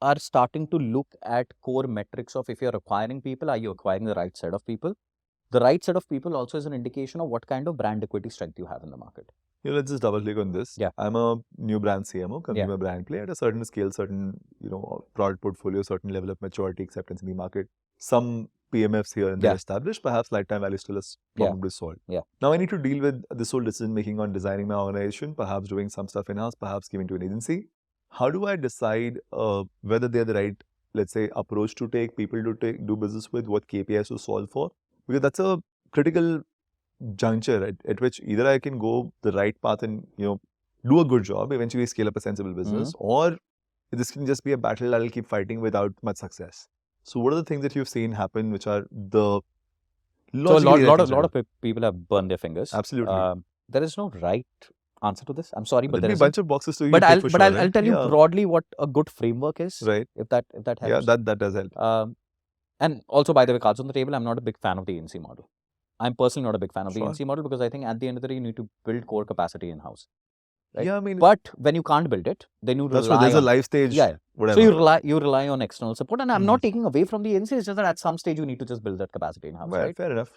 are starting to look at core metrics of if you're acquiring people, are you acquiring the right set of people? The right set of people also is an indication of what kind of brand equity strength you have in the market. Let's just double click on this. Yeah. I'm a new brand CMO, consumer brand play at a certain scale, certain, product portfolio, certain level of maturity, acceptance in the market. Some PMFs here and there established, perhaps lifetime value still is problem to solve. Now I need to deal with this whole decision making on designing my organization, perhaps doing some stuff in-house, perhaps giving to an agency. How do I decide whether they're the right, let's say, approach to take, people to do business with, what KPIs to solve for? Because that's a critical juncture at which either I can go the right path and do a good job, eventually scale up a sensible business, or this can just be a battle I'll keep fighting without much success. So what are the things that you've seen happen which are the logically so a lot of people have burned their fingers. Absolutely. There is no right answer to this. I'm sorry, but there'll be a bunch of boxes to you. But I'll tell you broadly what a good framework is. Right. If that helps. Yeah, that does help. And also, by the way, cards on the table, I'm not a big fan of the agency model. I'm personally not a big fan of the agency model because I think at the end of the day, you need to build core capacity in-house. Right? Yeah, I mean, but when you can't build it, then you rely that's why there's a life stage. Yeah. Whatever. So you rely on external support, and I'm not taking away from the agency. It's just that at some stage you need to just build that capacity in-house. Well, right? Fair enough.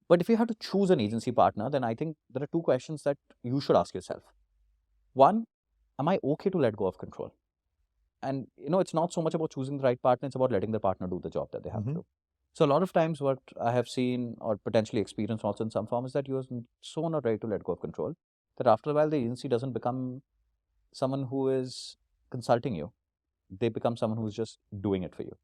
But if you have to choose an agency partner, then I think there are two questions that you should ask yourself. One, am I okay to let go of control? And it's not so much about choosing the right partner; it's about letting the partner do the job that they have to do. So a lot of times what I have seen or potentially experienced also in some form is that you are so not ready to let go of control that after a while the agency doesn't become someone who is consulting you. They become someone who's just doing it for you.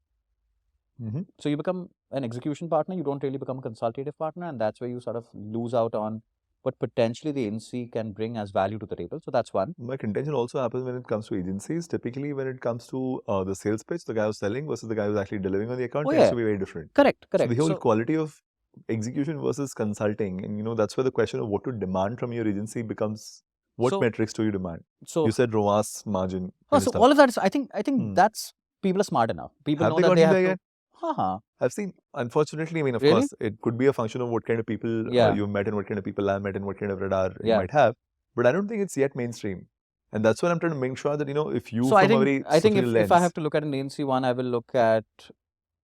So you become an execution partner, you don't really become a consultative partner, and that's where you sort of lose out on what potentially the agency can bring as value to the table. So that's one. My contention also happens when it comes to agencies. Typically, when it comes to the sales pitch, the guy who's selling versus the guy who's actually delivering on the account tends to be very different. Correct. So the whole quality of execution versus consulting, and that's where the question of what to demand from your agency becomes. What metrics do you demand? So you said ROAS margin. So all of that is, I think that's, people are smart enough. People know that they have to. I've seen, unfortunately, I mean, of course, it could be a function of what kind of people you've met and what kind of people I've met and what kind of radar you might have. But I don't think it's yet mainstream. And that's what I'm trying to make sure that, if you I think if I have to look at an agency, one, I will look at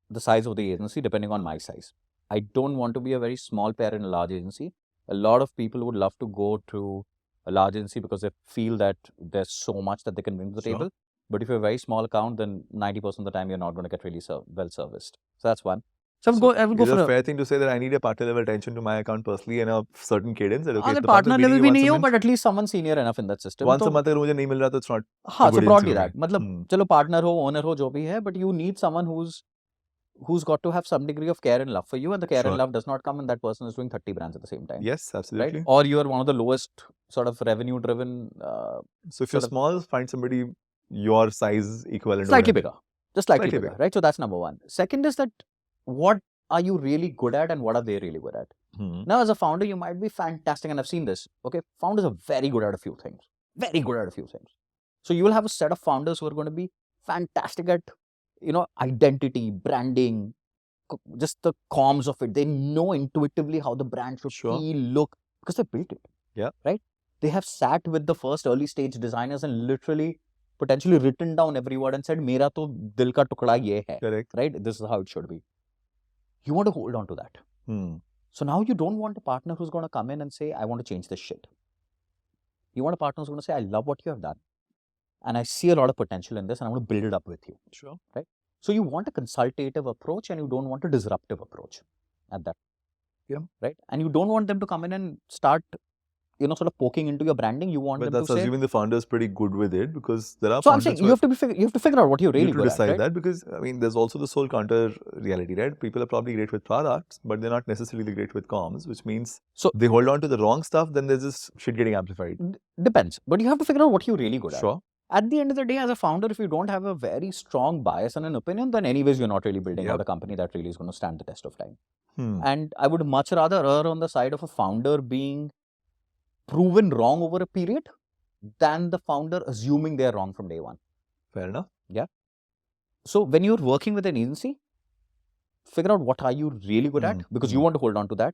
the size of the agency depending on my size. I don't want to be a very small player in a large agency. A lot of people would love to go to a large agency because they feel that there's so much that they can bring to the table. But if you're a very small account, then 90% of the time you're not going to get really well serviced. So that's one. So I will go for a fair thing to say that I need a partner level attention to my account personally and a certain cadence. That, okay, the partner level bhi nahi ho, but at least someone senior enough in that system. Once a month agar mujhe nahi mil raha, it's not. So broadly that. Matlab, chalo partner ho, owner ho, jo bhi hai, but you need someone who's got to have some degree of care and love for you, and the care and love does not come when that person is doing 30 brands at the same time. Yes, absolutely. Right? Or you are one of the lowest sort of revenue driven. So if you're small, find somebody your size equivalent. Slightly bigger. Just slightly bigger. Right? So that's number one. Second is that what are you really good at and what are they really good at? Now, as a founder, you might be fantastic, and I've seen this. Okay, founders are very good at a few things. Very good at a few things. So you will have a set of founders who are going to be fantastic at, identity, branding, just the comms of it. They know intuitively how the brand should feel, look, because they built it. Yeah. Right? They have sat with the first early stage designers and literally potentially written down every word and said, Mera to dil ka tukda ye hai. Correct. Right? This is how it should be. You want to hold on to that. So now you don't want a partner who's going to come in and say, I want to change this shit. You want a partner who's going to say, I love what you have done. And I see a lot of potential in this and I want to build it up with you. Sure. Right? So you want a consultative approach and you don't want a disruptive approach at that. Yeah. Right? And you don't want them to come in and start, sort of poking into your branding. You want them to say... But that's assuming the founder is pretty good with it, because there are So I'm saying you have to figure out what you're really good at. You have to decide that, because, I mean, there's also this whole counter reality, right? People are probably great with products, but they're not necessarily great with comms, which means they hold on to the wrong stuff, then there's this shit getting amplified. Depends. But you have to figure out what you're really good at. Sure. At the end of the day, as a founder, if you don't have a very strong bias and an opinion, then anyways, you're not really building out a company that really is going to stand the test of time. And I would much rather err on the side of a founder being proven wrong over a period than the founder assuming they're wrong from day one. Fair enough. Yeah. So when you're working with an agency, figure out what are you really good at, because you want to hold on to that,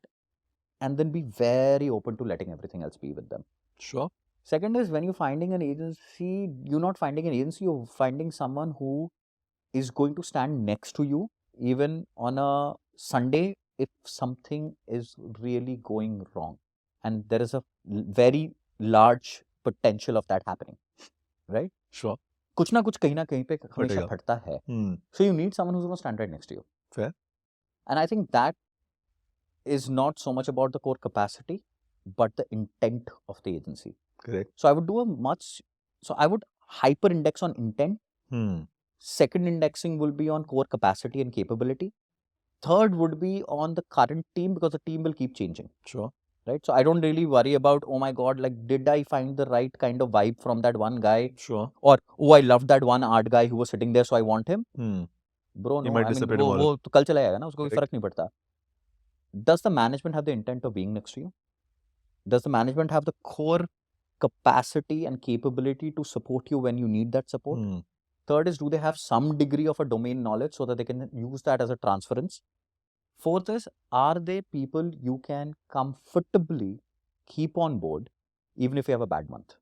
and then be very open to letting everything else be with them. Sure. Second is, when you're finding an agency, you're not finding an agency, you're finding someone who is going to stand next to you even on a Sunday if something is really going wrong. And there is a very large potential of that happening, right? Sure. कुछ ना कुछ कहीं ना कहीं पे हमेशा फटेगा। फटता है. So you need someone who's going to stand right next to you. Fair. And I think that is not so much about the core capacity, but the intent of the agency. Correct. So I would hyper index on intent. Second indexing will be on core capacity and capability. Third would be on the current team, because the team will keep changing. Sure. Right? So I don't really worry about, oh my God, like, did I find the right kind of vibe from that one guy? Sure. Or, oh, I loved that one art guy who was sitting there, so I want him. Bro, He no, might I mean, disappear वो tomorrow. तो कल चला जाएगा ना, उसको कोई Correct. फर्क नहीं पड़ता. Does the management have the intent of being next to you? Does the management have the core capacity and capability to support you when you need that support? Third is, do they have some degree of a domain knowledge so that they can use that as a transference? Fourth is, are they people you can comfortably keep on board even if you have a bad month?